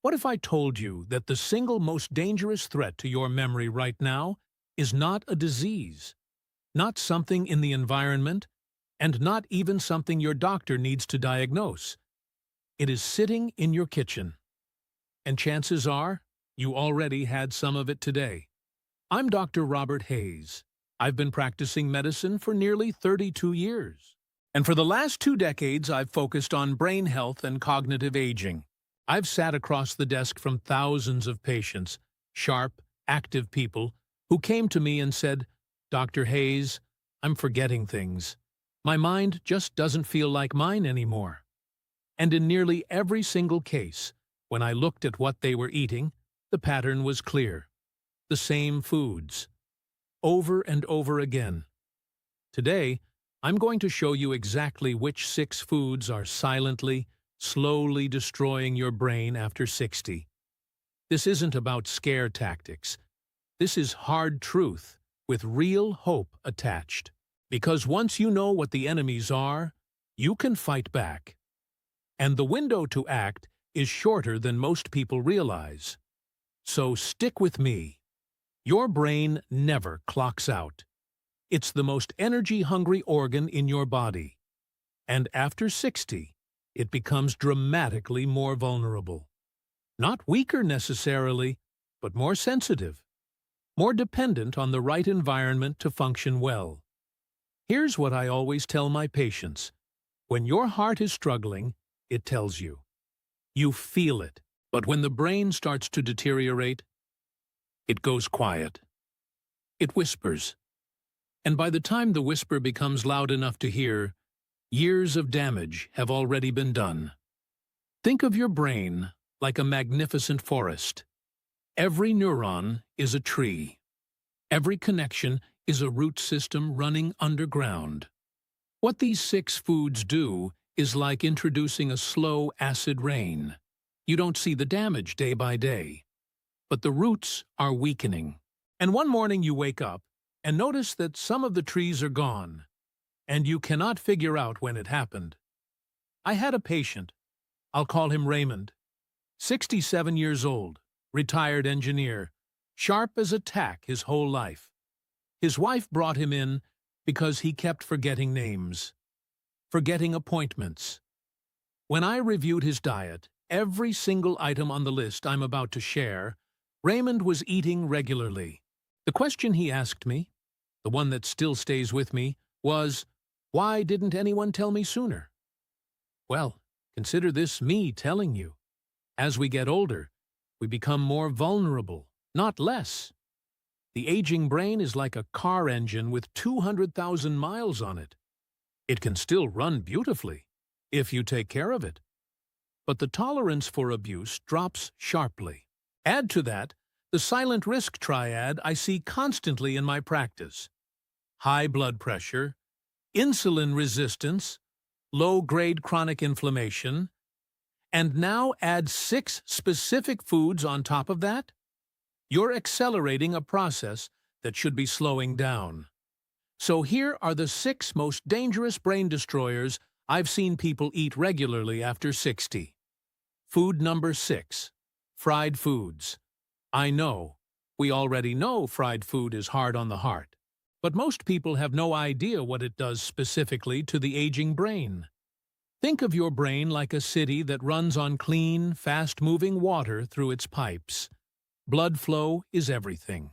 What if I told you that the single most dangerous threat to your memory right now is not a disease, not something in the environment, and not even something your doctor needs to diagnose? It is sitting in your kitchen. And chances are, you already had some of it today. I'm Dr. Robert Hayes. I've been practicing medicine for nearly 32 years. And for the last 2 decades, I've focused on brain health and cognitive aging. I've sat across the desk from thousands of patients, sharp, active people, who came to me and said, "Dr. Hayes, I'm forgetting things. My mind just doesn't feel like mine anymore." And in nearly every single case, when I looked at what they were eating, the pattern was clear. The same foods, over and over again. Today, I'm going to show you exactly which 6 foods are silently, slowly destroying your brain after 60. This isn't about scare tactics. This is hard truth with real hope attached. Because once you know what the enemies are, you can fight back. And the window to act is shorter than most people realize. So stick with me. Your brain never clocks out. It's the most energy-hungry organ in your body. And after 60, it becomes dramatically more vulnerable. Not weaker necessarily, but more sensitive, more dependent on the right environment to function well. Here's what I always tell my patients. When your heart is struggling, it tells you. You feel it. But when the brain starts to deteriorate, it goes quiet. It whispers. And by the time the whisper becomes loud enough to hear, years of damage have already been done. Think of your brain like a magnificent forest. Every neuron is a tree. Every connection is a root system running underground. What these 6 foods do is like introducing a slow acid rain. You don't see the damage day by day, but the roots are weakening. And one morning you wake up and notice that some of the trees are gone, and you cannot figure out when it happened. I had a patient, I'll call him Raymond, 67 years old, retired engineer, sharp as a tack his whole life. His wife brought him in because he kept forgetting names, forgetting appointments. When I reviewed his diet, every single item on the list I'm about to share, Raymond was eating regularly. The question he asked me, the one that still stays with me, was, why didn't anyone tell me sooner? Well, consider this me telling you. As we get older, we become more vulnerable, not less. The aging brain is like a car engine with 200,000 miles on it. It can still run beautifully, if you take care of it. But the tolerance for abuse drops sharply. Add to that the silent risk triad I see constantly in my practice: high blood pressure, insulin resistance, low-grade chronic inflammation, and now add 6 specific foods on top of that? You're accelerating a process that should be slowing down. So here are the 6 most dangerous brain destroyers I've seen people eat regularly after 60. Food number 6. Fried foods. I know, we already know fried food is hard on the heart. But most people have no idea what it does specifically to the aging brain. Think of your brain like a city that runs on clean, fast-moving water through its pipes. Blood flow is everything.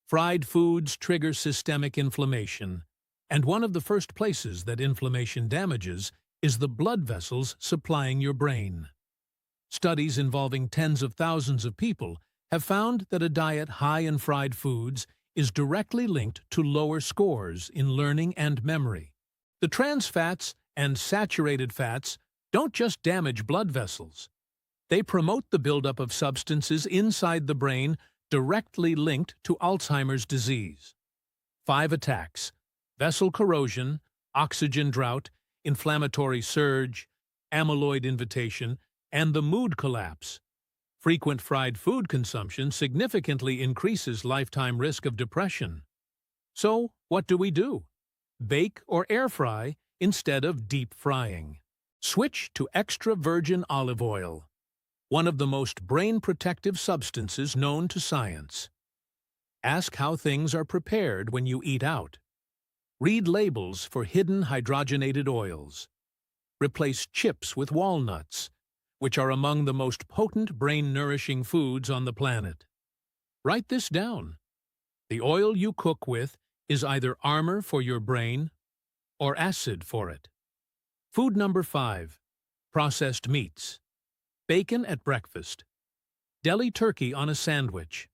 Fried foods trigger systemic inflammation, and one of the first places that inflammation damages is the blood vessels supplying your brain. Studies involving tens of thousands of people have found that a diet high in fried foods is directly linked to lower scores in learning and memory. The trans fats and saturated fats don't just damage blood vessels. They promote the buildup of substances inside the brain directly linked to Alzheimer's disease. 5 attacks: vessel corrosion, oxygen drought, inflammatory surge, amyloid invitation, and the mood collapse. Frequent fried food consumption significantly increases lifetime risk of depression. So, what do? Bake or air fry instead of deep frying. Switch to extra virgin olive oil. one of the most brain-protective substances known to science. Ask how things are prepared when you eat out. Read labels for hidden hydrogenated oils. Replace chips with walnuts, which are among the most potent brain-nourishing foods on the planet. Write this down. The oil you cook with is either armor for your brain or acid for it. Food number 5. Processed meats. Bacon at breakfast. Deli turkey on a sandwich.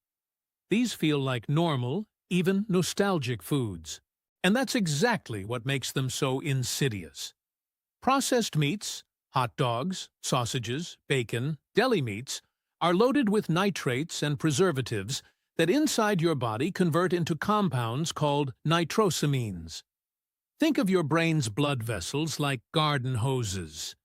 These feel like normal, even nostalgic foods. And that's exactly what makes them so insidious. Processed meats, hot dogs, sausages, bacon, deli meats, are loaded with nitrates and preservatives that inside your body convert into compounds called nitrosamines. Think of your brain's blood vessels like garden hoses.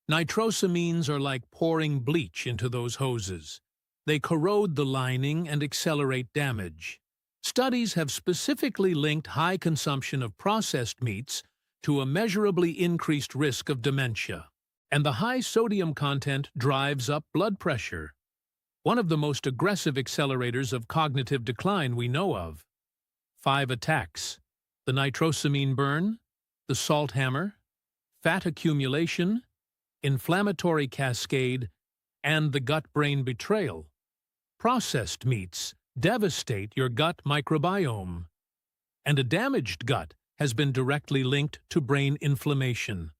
Nitrosamines are like pouring bleach into those hoses. They corrode the lining and accelerate damage. Studies have specifically linked high consumption of processed meats to a measurably increased risk of dementia. And the high sodium content drives up blood pressure, one of the most aggressive accelerators of cognitive decline we know of. 5 attacks: the nitrosamine burn, the salt hammer, fat accumulation, inflammatory cascade, and the gut-brain betrayal. Processed meats devastate your gut microbiome, and a damaged gut has been directly linked to brain inflammation.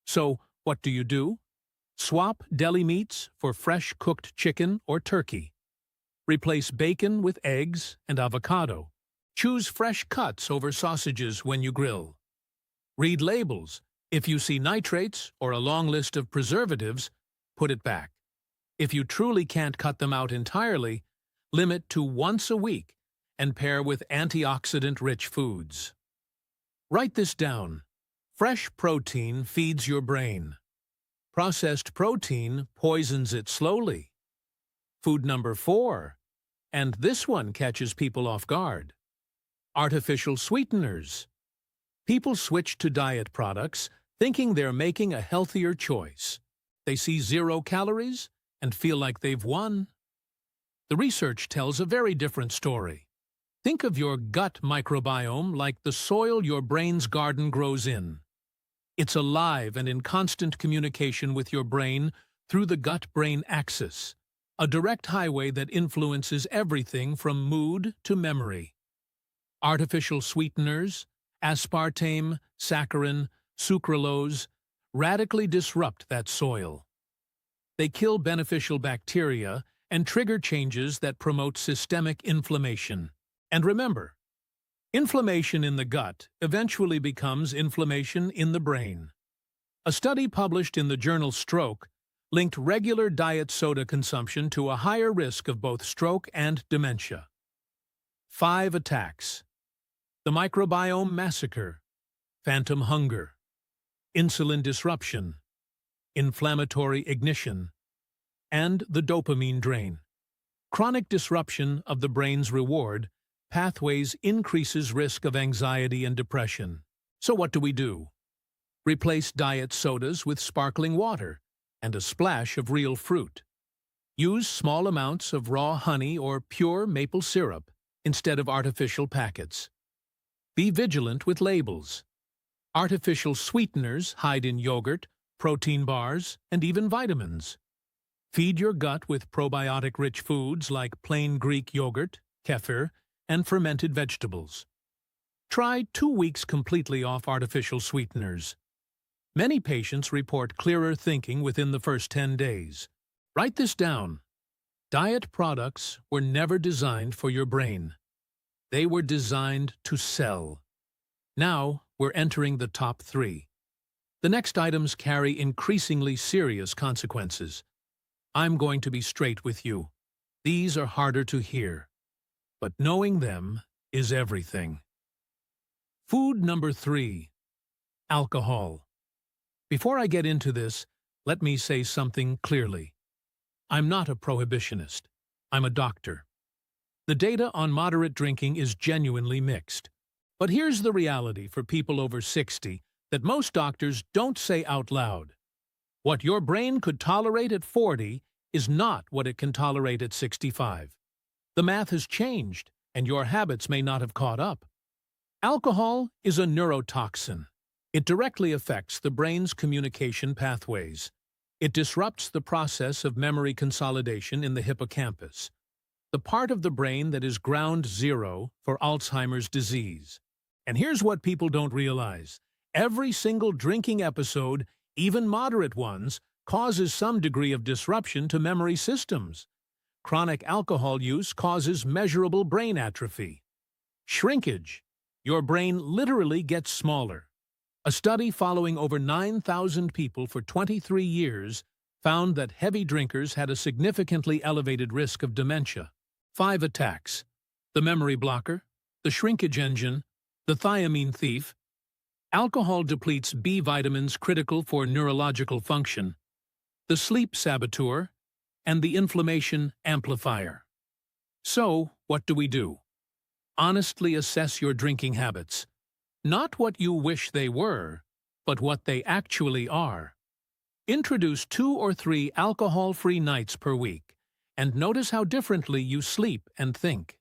So, what do? Swap deli meats for fresh cooked chicken or turkey. Replace bacon with eggs and avocado. Choose fresh cuts over sausages when you grill. Read labels. If you see nitrates or a long list of preservatives, put it back. If you truly can't cut them out entirely, limit to once a week and pair with antioxidant-rich foods. Write this down. Fresh protein feeds your brain. Processed protein poisons it slowly. Food number 4, and this one catches people off guard. Artificial sweeteners. People switch to diet products thinking they're making a healthier choice. They see 0 calories and feel like they've won. The research tells a very different story. Think of your gut microbiome like the soil your brain's garden grows in. It's alive and in constant communication with your brain through the gut-brain axis, a direct highway that influences everything from mood to memory. Artificial sweeteners, aspartame, saccharin, sucralose, radically disrupt that soil. They kill beneficial bacteria and trigger changes that promote systemic inflammation. And remember, inflammation in the gut eventually becomes inflammation in the brain. A study published in the journal Stroke linked regular diet soda consumption to a higher risk of both stroke and dementia. 5 attacks: the microbiome massacre, phantom hunger, insulin disruption, inflammatory ignition, and the dopamine drain. Chronic disruption of the brain's reward pathways increases risk of anxiety and depression. So what do? Replace diet sodas with sparkling water and a splash of real fruit. Use small amounts of raw honey or pure maple syrup instead of artificial packets. Be vigilant with labels. Artificial sweeteners hide in yogurt, protein bars, and even vitamins. Feed your gut with probiotic-rich foods like plain Greek yogurt, kefir, and fermented vegetables. Try 2 weeks completely off artificial sweeteners. Many patients report clearer thinking within the first 10 days. Write this down. Diet products were never designed for your brain. They were designed to sell. Now we're entering the top 3. The next items carry increasingly serious consequences. I'm going to be straight with you. These are harder to hear, but knowing them is everything. Food number 3. Alcohol. Before I get into this, let me say something clearly. I'm not a prohibitionist. I'm a doctor. The data on moderate drinking is genuinely mixed. But here's the reality for people over 60 that most doctors don't say out loud. What your brain could tolerate at 40 is not what it can tolerate at 65. The math has changed, and your habits may not have caught up. Alcohol is a neurotoxin. It directly affects the brain's communication pathways. It disrupts the process of memory consolidation in the hippocampus, the part of the brain that is ground zero for Alzheimer's disease. And here's what people don't realize. Every single drinking episode, even moderate ones, causes some degree of disruption to memory systems. Chronic alcohol use causes measurable brain atrophy. Shrinkage. Your brain literally gets smaller. A study following over 9,000 people for 23 years found that heavy drinkers had a significantly elevated risk of dementia. 5 attacks: the memory blocker, the shrinkage engine, the thiamine thief. Alcohol depletes B vitamins critical for neurological function, the sleep saboteur, and the inflammation amplifier. So, what do we do? Honestly assess your drinking habits. Not what you wish they were, but what they actually are. Introduce 2 or 3 alcohol-free nights per week, and notice how differently you sleep and think.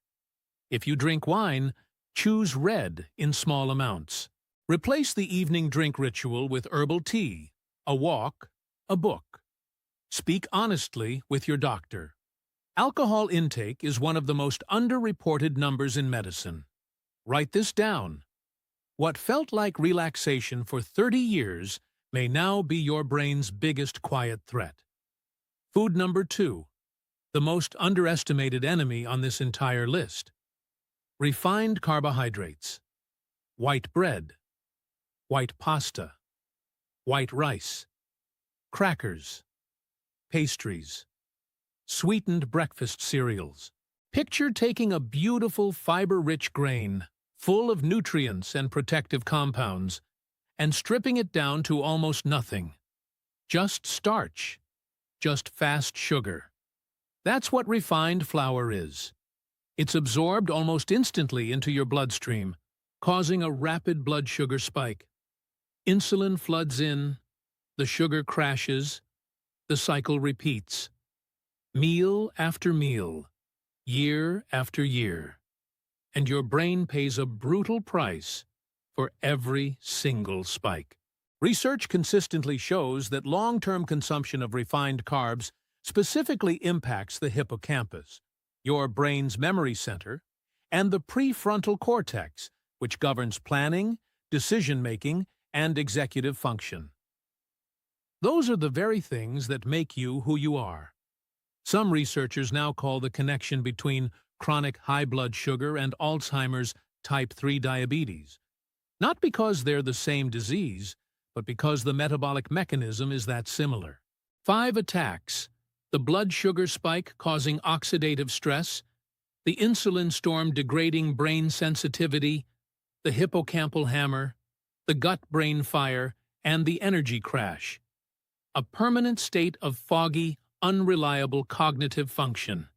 If you drink wine, choose red in small amounts. Replace the evening drink ritual with herbal tea, a walk, a book. Speak honestly with your doctor. Alcohol intake is one of the most underreported numbers in medicine. Write this down. What felt like relaxation for 30 years may now be your brain's biggest quiet threat. Food number 2, the most underestimated enemy on this entire list. Refined carbohydrates. White bread. White pasta. White rice. Crackers. Pastries. Sweetened breakfast cereals. Picture taking a beautiful fiber-rich grain, full of nutrients and protective compounds, and stripping it down to almost nothing. Just starch. Just fast sugar. That's what refined flour is. It's absorbed almost instantly into your bloodstream, causing a rapid blood sugar spike. Insulin floods in, the sugar crashes, the cycle repeats. Meal after meal, year after year. And your brain pays a brutal price for every single spike. Research consistently shows that long-term consumption of refined carbs specifically impacts the hippocampus, your brain's memory center, and the prefrontal cortex, which governs planning, decision-making, and executive function. Those are the very things that make you who you are. Some researchers now call the connection between chronic high blood sugar and Alzheimer's type 3 diabetes, not because they're the same disease, but because the metabolic mechanism is that similar. 5 attacks: the blood sugar spike causing oxidative stress, the insulin storm degrading brain sensitivity, the hippocampal hammer, the gut-brain fire, and the energy crash. A permanent state of foggy, unreliable cognitive function.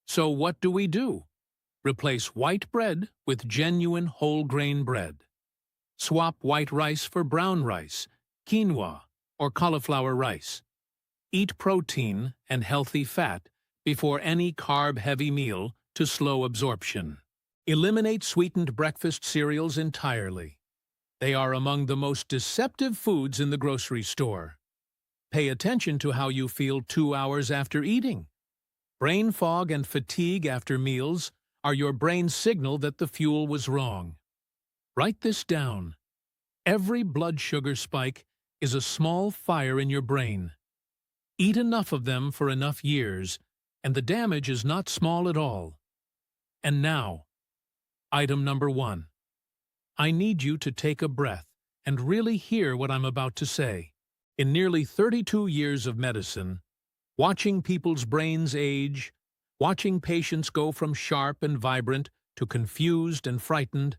So what do we do? Replace white bread with genuine whole-grain bread. Swap white rice for brown rice, quinoa, or cauliflower rice. Eat protein and healthy fat before any carb-heavy meal to slow absorption. Eliminate sweetened breakfast cereals entirely. They are among the most deceptive foods in the grocery store. Pay attention to how you feel 2 hours after eating. Brain fog and fatigue after meals are your brain's signal that the fuel was wrong. Write this down. Every blood sugar spike is a small fire in your brain. Eat enough of them for enough years, and the damage is not small at all. And now, item number 1. I need you to take a breath and really hear what I'm about to say. In nearly 32 years of medicine, watching people's brains age, watching patients go from sharp and vibrant to confused and frightened,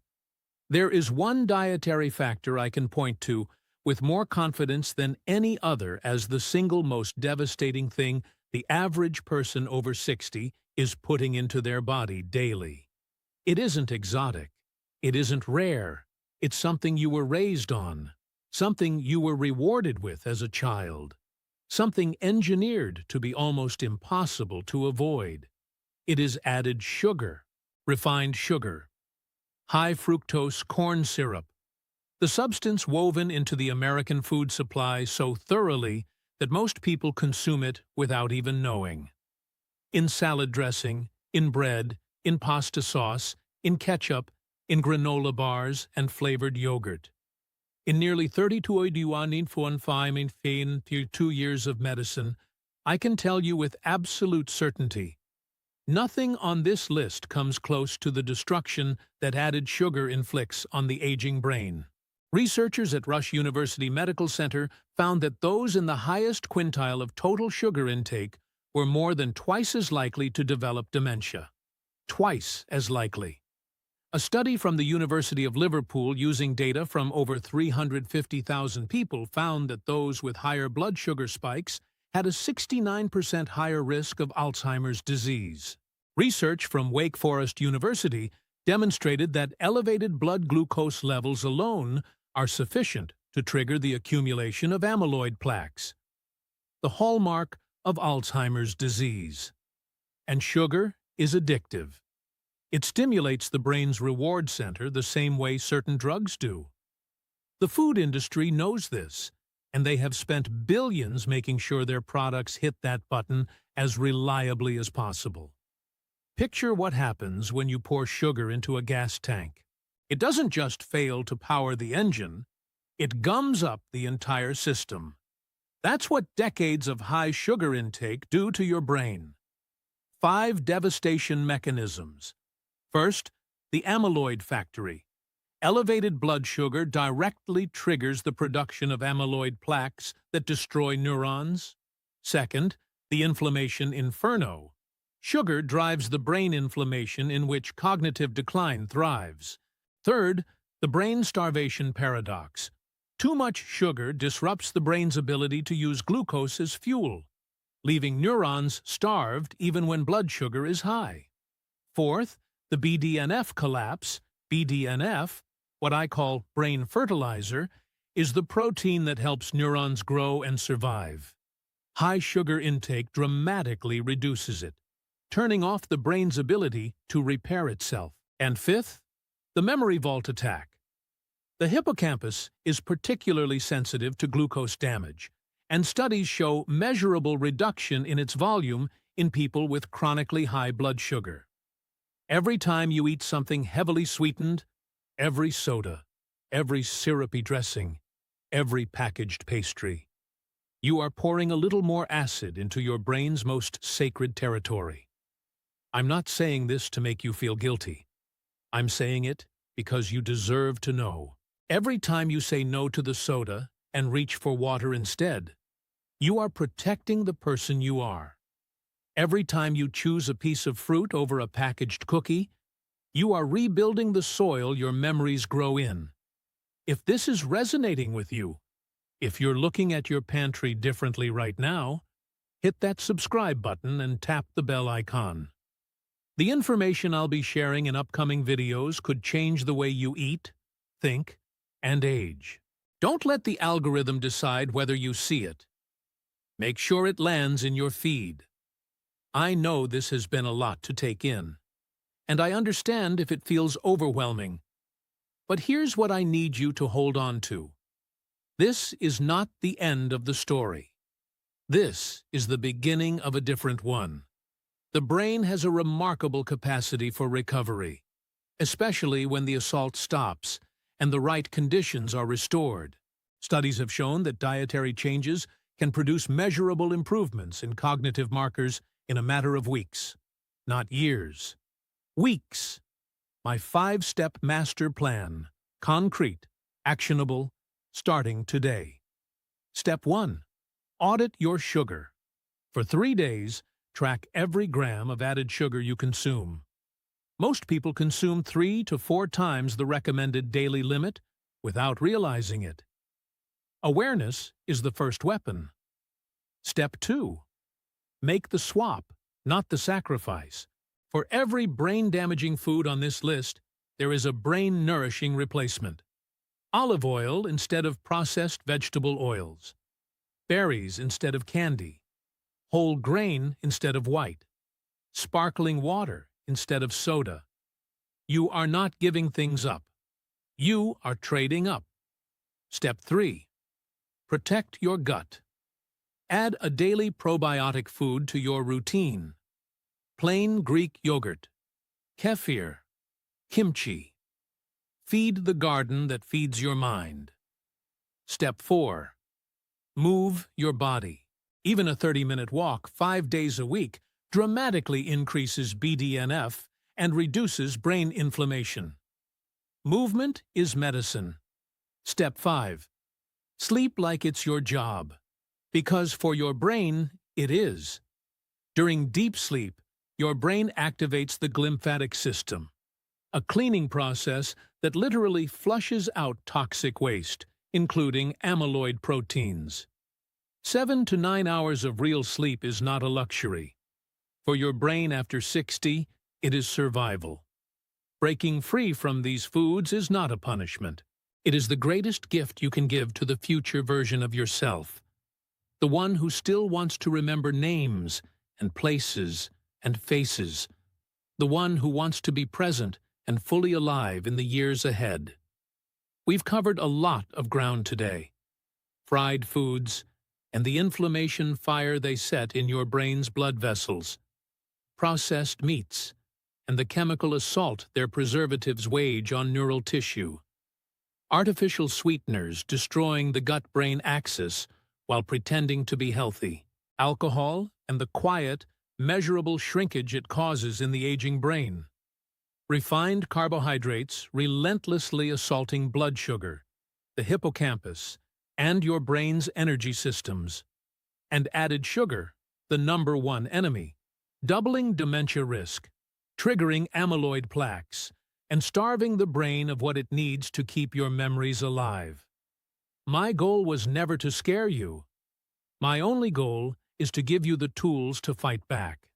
there is one dietary factor I can point to with more confidence than any other as the single most devastating thing the average person over 60 is putting into their body daily. It isn't exotic. It isn't rare. It's something you were raised on, something you were rewarded with as a child, something engineered to be almost impossible to avoid. It is added sugar, refined sugar, high fructose corn syrup, the substance woven into the American food supply so thoroughly that most people consume it without even knowing. In salad dressing, in bread, in pasta sauce, in ketchup, in granola bars, and flavored yogurt. In nearly 2 years of medicine, I can tell you with absolute certainty, nothing on this list comes close to the destruction that added sugar inflicts on the aging brain. Researchers at Rush University Medical Center found that those in the highest quintile of total sugar intake were more than twice as likely to develop dementia. Twice as likely. A study from the University of Liverpool using data from over 350,000 people found that those with higher blood sugar spikes had a 69% higher risk of Alzheimer's disease. Research from Wake Forest University demonstrated that elevated blood glucose levels alone are sufficient to trigger the accumulation of amyloid plaques, the hallmark of Alzheimer's disease. And sugar is addictive. It stimulates the brain's reward center the same way certain drugs do. The food industry knows this, and they have spent billions making sure their products hit that button as reliably as possible. Picture what happens when you pour sugar into a gas tank. It doesn't just fail to power the engine, it gums up the entire system. That's what decades of high sugar intake do to your brain. 5 devastation mechanisms. First, the amyloid factory. Elevated blood sugar directly triggers the production of amyloid plaques that destroy neurons. Second, the inflammation inferno. Sugar drives the brain inflammation in which cognitive decline thrives. Third, the brain starvation paradox. Too much sugar disrupts the brain's ability to use glucose as fuel, leaving neurons starved even when blood sugar is high. Fourth, the BDNF collapse. BDNF, what I call brain fertilizer, is the protein that helps neurons grow and survive. High sugar intake dramatically reduces it, turning off the brain's ability to repair itself. And fifth, the memory vault attack. The hippocampus is particularly sensitive to glucose damage, and studies show measurable reduction in its volume in people with chronically high blood sugar. Every time you eat something heavily sweetened, every soda, every syrupy dressing, every packaged pastry, you are pouring a little more acid into your brain's most sacred territory. I'm not saying this to make you feel guilty. I'm saying it because you deserve to know. Every time you say no to the soda and reach for water instead, you are protecting the person you are. Every time you choose a piece of fruit over a packaged cookie, you are rebuilding the soil your memories grow in. If this is resonating with you, if you're looking at your pantry differently right now, hit that subscribe button and tap the bell icon. The information I'll be sharing in upcoming videos could change the way you eat, think, and age. Don't let the algorithm decide whether you see it. Make sure it lands in your feed. I know this has been a lot to take in, and I understand if it feels overwhelming. But here's what I need you to hold on to. This is not the end of the story. This is the beginning of a different one. The brain has a remarkable capacity for recovery, especially when the assault stops and the right conditions are restored. Studies have shown that dietary changes can produce measurable improvements in cognitive markers in a matter of weeks, not years. Weeks. My 5-step master plan, concrete, actionable, starting today. Step 1. Audit your sugar. For 3 days, track every gram of added sugar you consume. Most people consume 3 to 4 times the recommended daily limit without realizing it. Awareness is the first weapon. Step 2. Make the swap, not the sacrifice. For every brain-damaging food on this list, there is a brain-nourishing replacement. Olive oil instead of processed vegetable oils. berries instead of candy, whole grain instead of white, sparkling water instead of soda. You are not giving things up. You are trading up. Step 3. Protect your gut. Add a daily probiotic food to your routine. Plain Greek yogurt, kefir, kimchi. Feed the garden that feeds your mind. Step 4. Move your body. Even a 30-minute walk 5 days a week dramatically increases BDNF and reduces brain inflammation. Movement is medicine. Step 5. Sleep like it's your job, because for your brain, it is. During deep sleep, your brain activates the glymphatic system, a cleaning process that literally flushes out toxic waste, including amyloid proteins. 7 to 9 hours of real sleep is not a luxury. For your brain after 60, it is survival. Breaking free from these foods is not a punishment. It is the greatest gift you can give to the future version of yourself, the one who still wants to remember names and places and faces, the one who wants to be present and fully alive in the years ahead. We've covered a lot of ground today. Fried foods and the inflammation fire they set in your brain's blood vessels, processed meats, and the chemical assault their preservatives wage on neural tissue. Artificial sweeteners destroying the gut-brain axis while pretending to be healthy. Alcohol and the quiet, measurable shrinkage it causes in the aging brain. Refined carbohydrates relentlessly assaulting blood sugar, the hippocampus, and your brain's energy systems. And added sugar, the #1 enemy, doubling dementia risk, triggering amyloid plaques, and starving the brain of what it needs to keep your memories alive. My goal was never to scare you. My only goal is to give you the tools to fight back.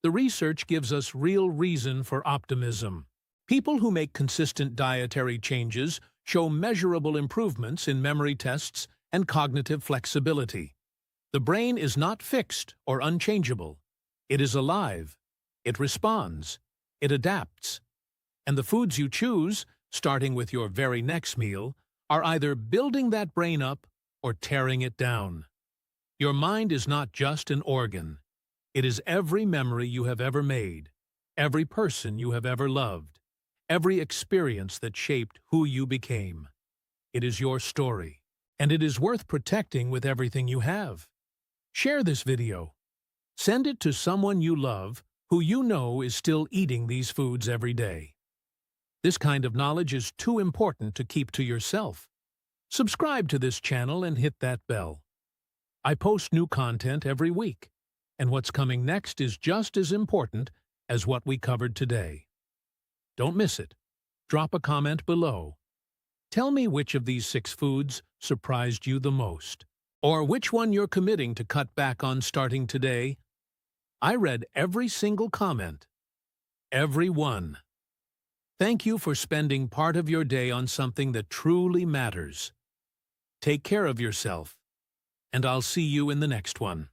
The research gives us real reason for optimism. People who make consistent dietary changes show measurable improvements in memory tests and cognitive flexibility. The brain is not fixed or unchangeable. It is alive. It responds. It adapts. And the foods you choose, starting with your very next meal, are either building that brain up or tearing it down. Your mind is not just an organ. It is every memory you have ever made, every person you have ever loved, every experience that shaped who you became. It is your story, and it is worth protecting with everything you have. Share this video. Send it to someone you love who you know is still eating these foods every day. This kind of knowledge is too important to keep to yourself. Subscribe to this channel and hit that bell. I post new content every week, and what's coming next is just as important as what we covered today. Don't miss it. Drop a comment below. Tell me which of these 6 foods surprised you the most, or which one you're committing to cut back on starting today. I read every single comment. Every one. Thank you for spending part of your day on something that truly matters. Take care of yourself, and I'll see you in the next one.